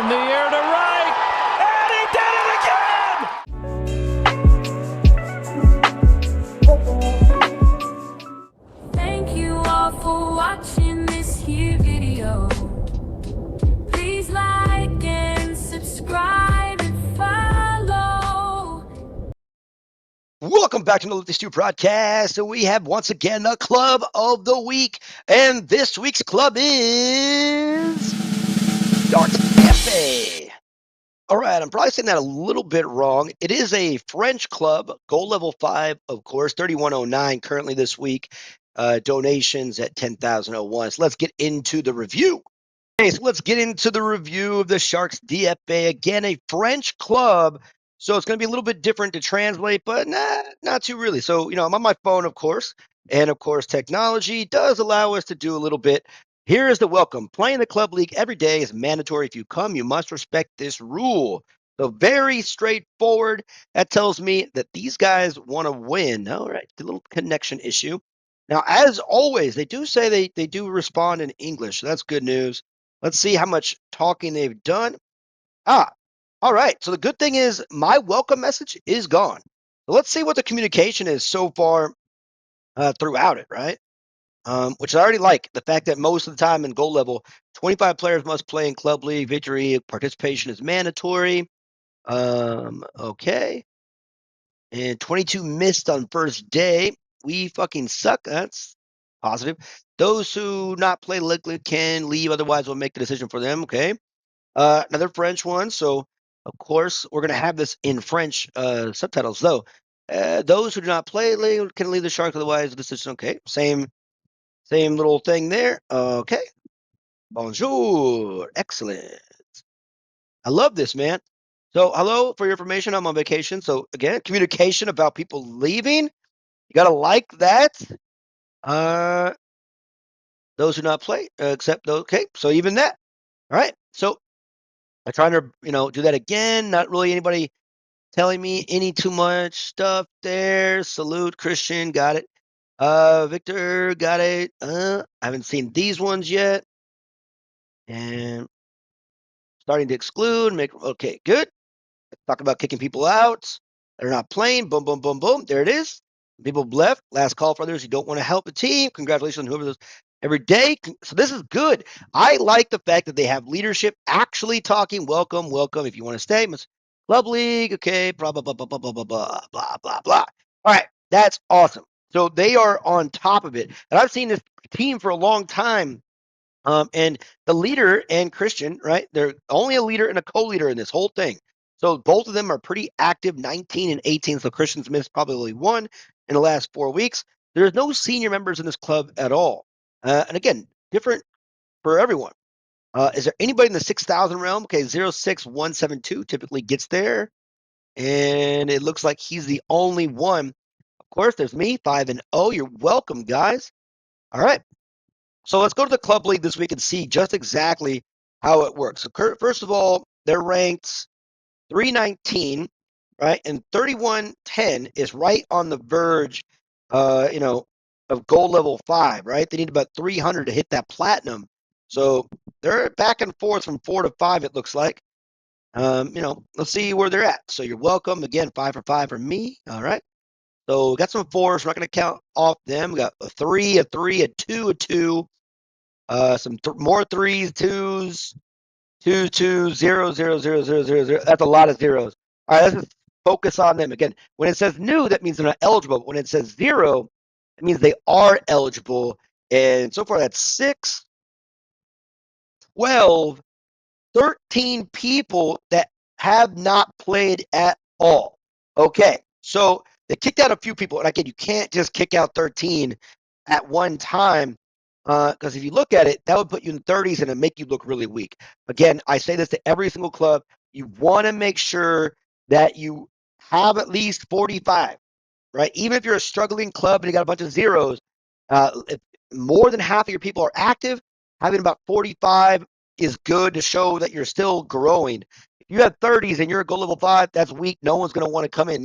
In the air to right, and he did it again! Thank you all for watching this here video. Please like and subscribe and follow. Welcome back to the Look Stu podcast. And we have once again the club of the week. And this week's club is SharksDieppe. All right, I'm probably saying that a little bit wrong. It is a French club, goal level 5, of course, 3109 currently this week. Donations at 10,001. So let's get into the review. Okay, so let's get into the review of the SharksDieppe. Again, a French club. So it's going to be a little bit different to translate, but not too really. So, I'm on my phone, of course. And, of course, technology does allow us to do a little bit. Here is the welcome. Playing the club league every day is mandatory. If you come, you must respect this rule. So very straightforward. That tells me that these guys want to win. All right, a little connection issue. Now, as always, they do say they do respond in English. So that's good news. Let's see how much talking they've done. All right. So the good thing is my welcome message is gone. So let's see what the communication is so far throughout it, right? Which I already like. The fact that most of the time in goal level, 25 players must play in club league. Victory participation is mandatory. Okay. And 22 missed on first day. We fucking suck. That's positive. Those who not play liquid can leave. Otherwise, we'll make the decision for them. Okay. Another French one. So, of course, we're going to have this in French subtitles, though. Those who do not play can leave the Sharks. Otherwise, the decision. Okay. Same little thing there. Okay. Bonjour. Excellent. I love this, man. So, hello, for your information, I'm on vacation. So, again, communication about people leaving. You got to like that. Those who not play, except those. Okay. So, even that. All right. So, I'm trying to, do that again. Not really anybody telling me any too much stuff there. Salute, Christian. Got it. Victor, got it. I haven't seen these ones yet. And starting to exclude. Okay, good. Talk about kicking people out. They're not playing. Boom, boom, boom, boom. There it is. People left. Last call for others who don't want to help a team. Congratulations on whoever those every day. So this is good. I like the fact that they have leadership actually talking. Welcome, welcome. If you want to stay, club league. Okay, blah, blah, blah, blah, blah, blah, blah, blah, blah, blah, blah. All right, that's awesome. So they are on top of it. And I've seen this team for a long time. And the leader and Christian, right? They're only a leader and a co-leader in this whole thing. So both of them are pretty active, 19 and 18. So Christian's missed probably one in the last 4 weeks. There's no senior members in this club at all. And again, different for everyone. Is there anybody in the 6,000 realm? Okay, 06172 typically gets there. And it looks like he's the only one. Of course, there's me, 5 and 0. You're welcome, guys. All right. So let's go to the club league this week and see just exactly how it works. So first of all, they're ranked 319, right? And 3110 is right on the verge, of gold level 5, right? They need about 300 to hit that platinum. So they're back and forth from 4 to 5, it looks like. Let's see where they're at. So you're welcome. Again, 5 for 5 for me. All right. So we got some 4s. We're not going to count off them. We got a 3, a 3, a 2, a 2. Some more 3s, 2s, 2, 2, 0, 0, 0, 0, 0, 0. That's a lot of zeros. All right, let's just focus on them. Again, when it says new, that means they're not eligible. But when it says 0, it means they are eligible. And so far, that's 6, 12, 13 people that have not played at all. Okay, so they kicked out a few people. And again, you can't just kick out 13 at one time. Because if you look at it, that would put you in the 30s and it'd make you look really weak. Again, I say this to every single club. You want to make sure that you have at least 45, right? Even if you're a struggling club and you got a bunch of zeros, if more than half of your people are active, having about 45 is good to show that you're still growing. If you have 30s and you're a goal level 5, that's weak. No one's going to want to come in.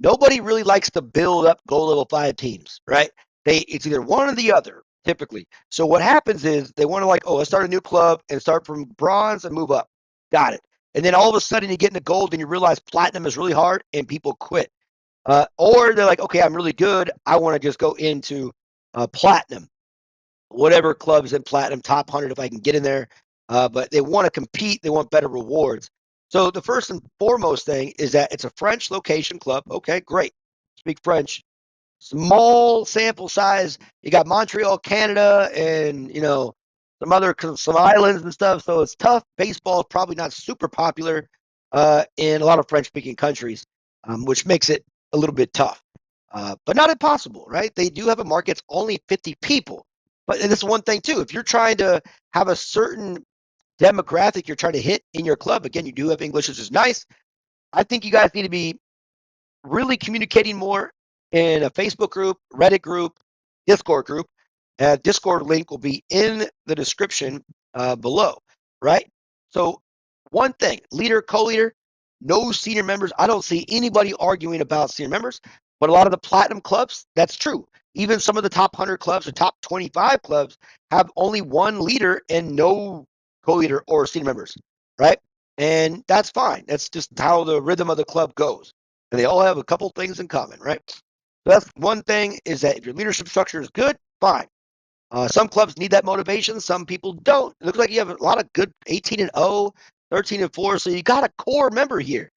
Nobody really likes to build up goal level 5 teams, right? It's either one or the other. typically. So what happens is they want to like, oh, let's start a new club and start from bronze and move up. Got it. And then all of a sudden you get into gold and you realize platinum is really hard and people quit. Or they're like, okay, I'm really good. I want to just go into platinum, whatever club's in platinum, top 100 if I can get in there. But they want to compete. They want better rewards. So the first and foremost thing is that it's a French location club. Okay, great. Speak French. Small sample size. You got Montreal, Canada, and some islands and stuff. So it's tough. Baseball is probably not super popular in a lot of French-speaking countries, which makes it a little bit tough, but not impossible, right? They do have a market. It's only 50 people, but and this is one thing too. If you're trying to have a certain demographic you're trying to hit in your club, again, you do have English, which is nice. I think you guys need to be really communicating more in a Facebook group, Reddit group, Discord group. Discord link will be in the description below, right? So, one thing, leader, co-leader, no senior members. I don't see anybody arguing about senior members, but a lot of the platinum clubs, that's true. Even some of the top 100 clubs or top 25 clubs have only one leader and no co-leader or senior members, right? And that's fine. That's just how the rhythm of the club goes. And they all have a couple things in common, right? So that's one thing, is that if your leadership structure is good, fine. Some clubs need that motivation. Some people don't. It looks like you have a lot of good 18 and 0, 13 and 4. So you got a core member here.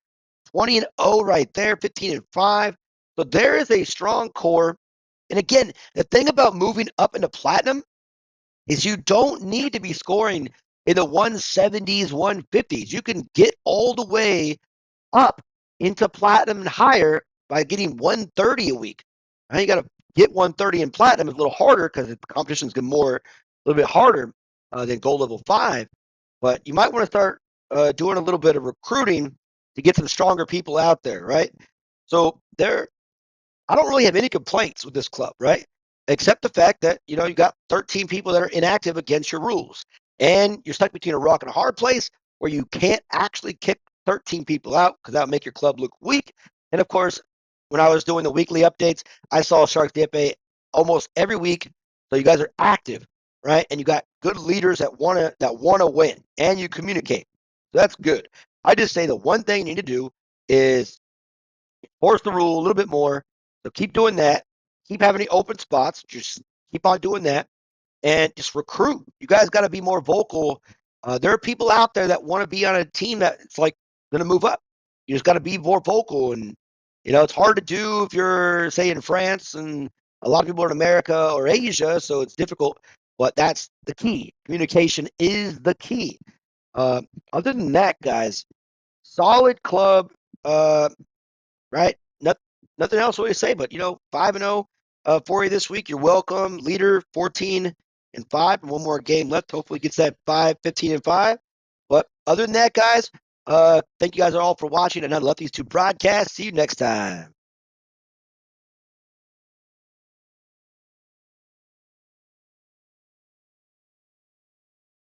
20 and 0 right there, 15 and 5. So there is a strong core. And again, the thing about moving up into platinum is you don't need to be scoring in the 170s, 150s. You can get all the way up into platinum and higher by getting 130 a week. Now you got to get 130 in platinum. It's a little harder because the competition's a little bit harder than gold level 5. But you might want to start doing a little bit of recruiting to get some stronger people out there, right? So I don't really have any complaints with this club, right? Except the fact that, you got 13 people that are inactive against your rules. And you're stuck between a rock and a hard place where you can't actually kick 13 people out because that would make your club look weak. And of course, when I was doing the weekly updates, I saw SharksDieppe almost every week. So you guys are active, right? And you got good leaders that wanna win, and you communicate. So that's good. I just say the one thing you need to do is force the rule a little bit more. So keep doing that. Keep having the open spots. Just keep on doing that, and just recruit. You guys got to be more vocal. There are people out there that want to be on a team that it's like going to move up. You just got to be more vocal, and it's hard to do if you're, say, in France, and a lot of people are in America or Asia, so it's difficult. But that's the key. Communication is the key. Other than that, guys, solid club. Right? Nothing else really to say, but 5-0 for you this week. You're welcome. Leader 14 and 5, and one more game left. Hopefully gets that 15 and 5. But other than that, guys, thank you guys all for watching, and I love these two broadcasts. See you next time.